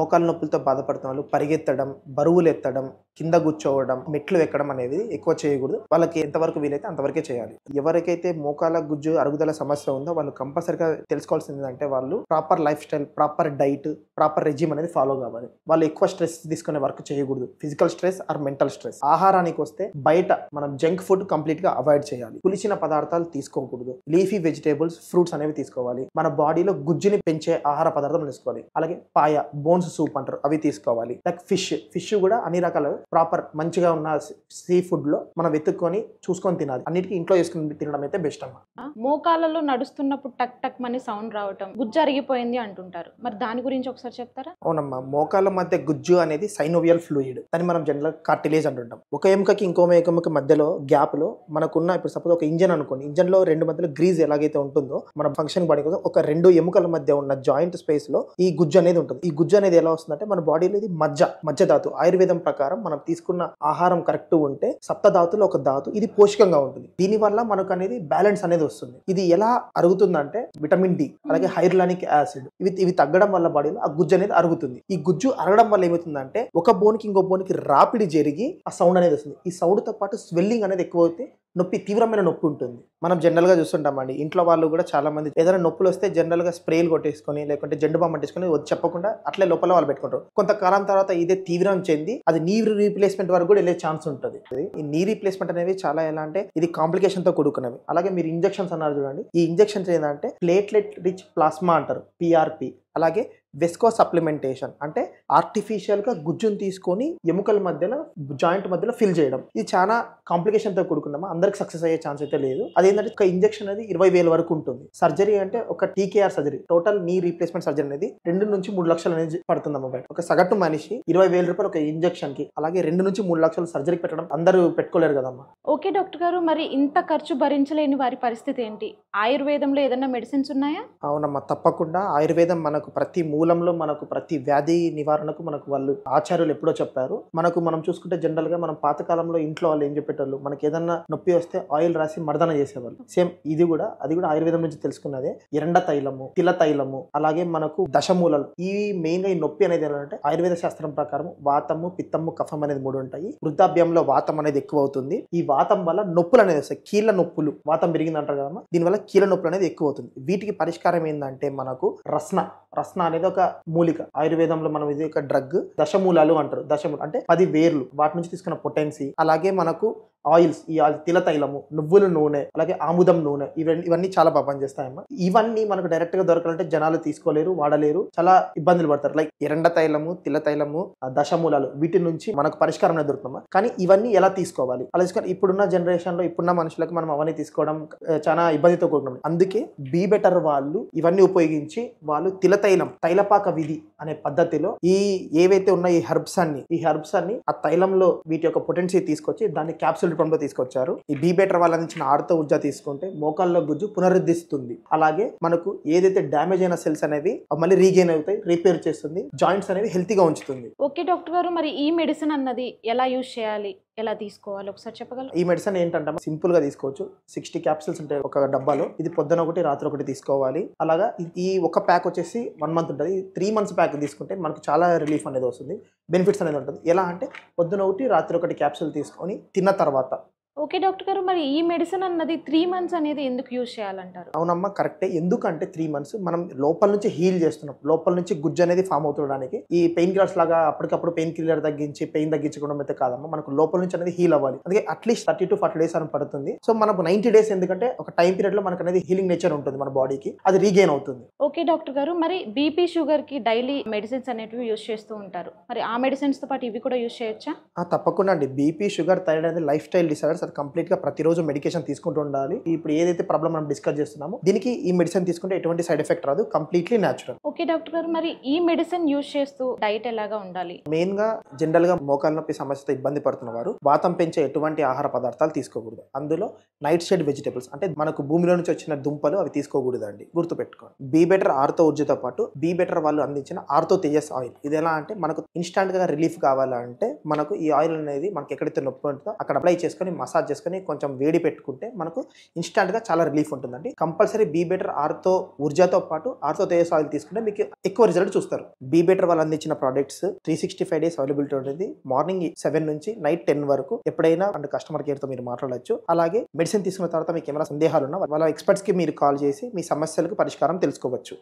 మోకాళ్ళ నొప్పులతో బాధపడుతున్న వాళ్ళు పరిగెత్తడం, బరువులు ఎత్తడం, కింద కూర్చోవడం, మెట్లు ఎక్కడం అనేది ఎక్కువ చేయకూడదు. వాళ్ళకి ఎంతవరకు వీలైతే అంతవరకే చేయాలి. ఎవరికైతే మోకాళ్ళ గుజ్జు అరుగుదల సమస్య ఉందో వాళ్ళు కంపల్సరీగా తెలుసుకోవాల్సింది ఏంటంటే వాళ్ళు proper life style, proper diet, proper regime అనేది ఫాలో కావాలి. వాళ్ళు ఎక్కువ స్ట్రెస్ తీసుకునే వర్క్ చేయకూడదు. Physical stress or mental stress. ఆహారానికి వస్తే బయట మనం జంక్ ఫుడ్ కంప్లీట్ గా అవాయిడ్ చేయాలి. పులిసిన పదార్థాలు తీసుకోకూడదు. లీఫీ వెజిటేబుల్స్, ఫ్రూట్స్ అనేవి తీసుకోవాలి. మన బాడీలో గుజ్జుని పెంచే ఆహార పదార్థం తీసుకోవాలి. అలాగే పాయ, బోన్స్ సూప్ అంటారు, అవి తీసుకోవాలి. లైక్ ఫిష్ కూడా అన్ని రకాల ప్రాపర్ మంచిగా ఉన్న సీ ఫుడ్ లో మనం వెతుక్కొని చూసుకొని తినాలి. అన్నిటికీ ఇంట్లో చేసుకుని తినడం అయితే బెస్ట్ అమ్మా. మోకాళ్ళలో నడుస్తున్నప్పుడు టక్ టక్ మని సౌండ్ రావటం, గుజ్జు అరిగిపోయింది అంటుంటారు, మరి దాని గురించి ఒకసారి చెప్తారా? అవునమ్మా, మోకాళ్ళ మధ్య గుజ్జు అనేది సైనోవియల్ ఫ్లూయిడ్. దాన్ని మనం జనరల్ కార్టిలేజ్ అంటుంటాం. ఒక ఎముకకి ఇంకో ఎముకకి మధ్యలో గ్యాప్ లో మనకున్న, ఇప్పుడు సపోజ్ ఒక ఇంజన్ అనుకోండి, ఇంజన్ లో రెండు మధ్యలో గ్రీజ్ ఎలాగైతే ఉంటుందో మన ఫంక్షన్ బాడీ కోసం ఒక రెండు ఎముకల మధ్య ఉన్న జాయింట్ స్పేస్ లో ఈ గుజ్జు అనేది ఉంటుంది. ఈ గుజ్జు అనేది ఎలా వస్తుందంటే మన బాడీలో ఇది మజ్జ ధాతు. ఆయుర్వేదం ప్రకారం మనం తీసుకున్న ఆహారం కరెక్ట్ ఉంటే సప్త ధాతులు ఒక ధాతు, ఇది పోషకంగా ఉంటుంది. దీని వల్ల మనకు అనేది బ్యాలెన్స్ అనేది వస్తుంది. ఇది ఎలా అరుగుతుందంటే విటమిన్ డి, అలాగే హైర్లానిక్ యాసిడ్ ఇవి తగ్గడం వల్ల బాడీలో ఆ గుజ్జు అనేది అరుగుతుంది. ఈ గుజ్జు అరగడం వల్ల ఏమవుతుందంటే ఒక బోన్కి ఇంకో బోన్కి రాపిడి జరిగి ఆ సౌండ్ అనేది వస్తుంది. ఈ సౌండ్ తో పాటు స్వెల్లింగ్ అనేది ఎక్కువ అవుతే నొప్పి, తీవ్రమైన నొప్పి ఉంటుంది. మనం జనరల్ గా చూస్తుంటామండి, ఇంట్లో వాళ్ళు కూడా చాలా మంది ఏదైనా నొప్పులు వస్తే జనరల్ గా స్ప్రేలు కొట్టేసుకొని లేకుంటే జెండు బామ్ అంటేసుకొని చెప్పకుండా అట్లే లోపల వాళ్ళు పెట్టుకుంటారు. కొంతకాలం తర్వాత ఇదే తీవ్రం చెంది అది నీ రీప్లేస్మెంట్ వరకు కూడా వెళ్ళే ఛాన్స్ ఉంటుంది. ఈ నీ రీప్లేస్మెంట్ అనేవి చాలా ఎలా అంటే ఇది కాంప్లికేషన్ తో కూడుకున్నవి. అలాగే మీరు ఇంజెక్షన్స్ అన్నారు చూడండి, ఈ ఇంజెక్షన్స్ ఏంటంటే ప్లేట్లెట్ రిచ్ ప్లాస్మా అంటారు, పిఆర్పి. అలాగే వెస్కో సప్లిమెంటేషన్ అంటే ఆర్టిఫిషియల్ గా గుజ్జును తీసుకొని ఎముకల మధ్యలో, జాయింట్ మధ్యలో ఫిల్ చేయడం. ఇది చాలా కాంప్లికేషన్ తో కూడుకున్నామా, అందరికి సక్సెస్ అయ్యే ఛాన్స్ అయితే లేదు. అదేంటంటే ఒక ఇంజెక్షన్ అనేది 20,000 వరకు ఉంటుంది. సర్జరీ అంటే ఒక TKR surgery, total knee replacement surgery అనేది 2 నుంచి 3 లక్షలు అనేది పడుతుందమ్మా బయట. ఒక సగటు మనిషి 20,000 రూపాయలు ఒక ఇంజెక్షన్ కి, అలాగే 2 నుంచి 3 లక్షలు సర్జరీకి పెట్టడం అందరూ పెట్టుకోలేరు కదమ్మా. ఓకే డాక్టర్ గారు, మరి ఇంత ఖర్చు భరించలేని వారి పరిస్థితి ఏంటి? ఆయుర్వేదంలో ఏదైనా మెడిసిన్స్ ఉన్నాయా? అవునమ్మా, తప్పకుండా. ఆయుర్వేదం మనకు ప్రతి మూలంలో, మనకు ప్రతి వ్యాధి నివారణకు మనకు వాళ్ళు ఆచార్యులు ఎప్పుడో చెప్పారు. మనం చూసుకుంటే జనరల్ గా మనం పాతకాలంలో ఇంట్లో వాళ్ళు ఏం చెప్పేటోళ్ళు, మనకి ఏదన్నా నొప్పి వస్తే ఆయిల్ రాసి మర్దన చేసేవాళ్ళు. సేమ్ అది కూడా ఆయుర్వేదం నుంచి తెలుసుకున్నదే. ఎరండ తైలము, తిల తైలము, అలాగే మనకు దశమూలలు. ఈ మెయిన్ గా ఈ నొప్పి అనేది ఏంటంటే ఆయుర్వేద శాస్త్రం ప్రకారం వాతము, పిత్తము, కఫం అనేది 3 ఉంటాయి. వృద్ధాప్యంలో వాతం అనేది ఎక్కువ అవుతుంది. ఈ వాతం వల్ల నొప్పులు అనేది వస్తాయి, కీళ్ళ నొప్పులు. వాతం పెరిగింది అంటారు కదమ్మా, దీనివల్ల కీళ్ళ నొప్పులు అనేది ఎక్కువ అవుతుంది. వీటికి పరిష్కారం ఏంటంటే మనకు రస్న అనేది ఒక మూలిక. ఆయుర్వేదంలో మనం ఇది ఒక డ్రగ్. దశమూలాలు అంటారు. దశమూలు అంటే 10 వేర్లు, వాటి నుంచి తీసుకున్న పొటెన్సీ. అలాగే మనకు ఆయిల్స్, ఈ తిల తైలము, నువ్వుల నూనె, అలాగే ఆముదం నూనె, ఇవన్నీ చాలా బాగా పనిచేస్తాయమ్మా. ఇవన్నీ మనకు డైరెక్ట్ గా దొరకాలంటే జనాలు తీసుకోలేరు, వాడలేరు, చాలా ఇబ్బందులు పడతారు. లైక్ ఎరండ తైలము, తిల తైలము, దశమూలాలు, వీటి నుంచి మనకు పరిష్కారం అనేది దొరుకుతుందమ్మా. కానీ ఇవన్నీ ఎలా తీసుకోవాలి, అలా తీసుకొని ఇప్పుడున్న జనరేషన్ లో ఇప్పుడున్న మనుషులకు మనం అవన్నీ తీసుకోవడం చాలా ఇబ్బందితో కూడుకున్నాం. అందుకే బీ బెటర్ వాళ్ళు ఇవన్నీ ఉపయోగించి వాళ్ళు తిల తైలపాక విధి అనే పద్ధతిలో ఏవైతే ఉన్న ఈ హెర్బ్స్ అన్ని ఆ తైలంలో వీటి యొక్క పొటెన్సీ తీసుకొచ్చి దాన్ని క్యాప్సూల్ రూపంలో తీసుకొచ్చారు. ఈ బీ బెటర్ వాళ్ళ నుంచి ఆర్తో ఊర్జా తీసుకుంటే మోకాల్లో గుజ్జు పునరుద్ధరిస్తుంది. అలాగే మనకు ఏదైతే డ్యామేజ్ అయిన సెల్స్ అనేవి మళ్ళీ రీగెయిన్ అవుతాయి, రిపేర్ చేస్తుంది, జాయింట్స్ అనేవి హెల్తీగా ఉంచుతుంది. ఓకే డాక్టర్ గారు, మరి ఈ మెడిసిన్ అన్నది ఎలా యూజ్ చేయాలి, ఎలా తీసుకోవాలి ఒకసారి చెప్పగలరు? ఈ మెడిసిన్ ఏంటంటే సింపుల్ గా తీసుకోవచ్చు. 60 క్యాప్సూల్స్ ఉంటాయి ఒక డబ్బాలో. ఇది పొద్దున ఒకటి, రాత్రి ఒకటి తీసుకోవాలి. అలాగా ఈ ఒక ప్యాక్ వచ్చేసి 1 మంత్ ఉంటుంది. 3 మంత్స్ ప్యాక్ తీసుకుంటే మనకు చాలా రిలీఫ్ అనేది వస్తుంది, బెనిఫిట్స్ అనేది ఉంటుంది. ఎలా అంటే పొద్దున ఒకటి, రాత్రి ఒకటి క్యాప్సూల్ తీసుకొని తిన్న తర్వాత. ఓకే డాక్టర్ గారు, మరి ఈ మెడిసిన్ అన్నది 3 మంత్స్ అనేది ఎందుకు యూజ్ చేయాలంటారు? అవునమ్మా, కరెక్టే. ఎందుకంటే 3 మంత్స్ మనం లోపల నుంచి హీల్ చేస్తున్నాం. లోపల నుంచి గుజ్జు అనేది ఫామ్ అవుతుండడానికి ఈ పెయిన్ కిల్లర్స్ లాగా అప్పటికప్పుడు పెయిన్ కిల్లర్ తగ్గించి పెయిన్ తగ్గించడం అయితే కాదమ్మా. మనకు లోపల నుంచి అనేది హీల్ అవ్వాలి. అందుకే అట్లీస్ట్ 30 to 40 డేస్ అని పడుతుంది. సో మనకు 90 డేస్, ఎందుకంటే ఒక టైం పీరియడ్ లో మనకు అనేది హీలింగ్ నేచర్ ఉంటుంది మన బాడీకి, అది రీగెయిన్ అవుతుంది. ఓకే డాక్టర్ గారు, మరి బీపీ, షుగర్ కి డైలీ మెడిసిన్స్ అనేటివి యూజ్ చేస్తూ ఉంటారు. మరి ఆ మెడిసిన్స్ తో పాటు ఇవి కూడా యూజ్ చేయొచ్చా? తప్పకుండా అండి. బీపీ, షుగర్, థైరాయిడ్ అనేది లైఫ్ స్టైల్ డిసార్డర్స్. అది కంప్లీట్ గా ప్రతిరోజు మెడికేషన్ తీసుకుంటూ ఉండాలి. ఇప్పుడు ఏదైతే ప్రాబ్లం మనం డిస్కస్ చేస్తున్నామో దీనికి ఈ మెడిసిన్ తీసుకుంటే ఎటువంటి సైడ్ ఎఫెక్ట్ రాదు, కంప్లీట్లీ న్యాచురల్. ఓకే డాక్టర్ గారు, మరి ఈ మెడిసిన్ యూజ్ చేస్తూ డైట్ ఎలాగా ఉండాలి? మెయిన్ గా జనరల్ గా మోకాళ్ళ నొప్పి సమస్యతో ఇబ్బంది పడుతున్న వారు వాతం పెంచే ఎటువంటి ఆహార పదార్థాలు తీసుకోకూడదు. అందులో నైట్ షేడ్ వెజిటేబుల్స్ అంటే మనకు భూమిలో నుంచి వచ్చిన దుంపలు అవి తీసుకోకూడదు అండి, గుర్తుపెట్టుకోండి. బీ బెటర్ ఆర్తో ఊర్జతో పాటు బీ బెటర్ వాళ్ళు అందించిన ఆర్తో తేజస్ ఆయిల్. ఇది ఎలా అంటే మనకు ఇన్స్టాంట్ గా రిలీఫ్ కావాలంటే మనకు ఈ ఆయిల్ అనేది మనకి ఎక్కడైతే నొప్పి ఉంటుందో అక్కడ అప్లై చేసుకొని మసాజ్ చేసుకొని కొంచెం వేడి పెట్టుకుంటే మనకు ఇన్స్టాంట్గా చాలా రిలీఫ్ ఉంటుందండి. కంపల్సరీ బీ బెటర్ ఆర్థో ఊర్జాతో పాటు ఆర్థో తేజస్ ఆయిల్ తీసుకుంటే మీకు ఎక్కువ రిజల్ట్ చూస్తారు. బీ బెటర్ వాళ్ళు అందించిన ప్రోడక్ట్స్ 365 డేస్ అవైలబిలిటీ ఉంటుంది. మార్నింగ్ 7 నుంచి నైట్ 10 వరకు ఎప్పుడైనా అండ్ కస్టమర్ కేర్తో మీరు మాట్లాడచ్చు. అలాగే మెడిసిన్ తీసుకున్న తర్వాత మీకు ఏమైనా సందేహాలు ఉన్నా వాళ్ళ ఎక్స్పర్ట్స్కి మీరు కాల్ చేసి మీ సమస్యలకు పరిష్కారం తెలుసుకోవచ్చు.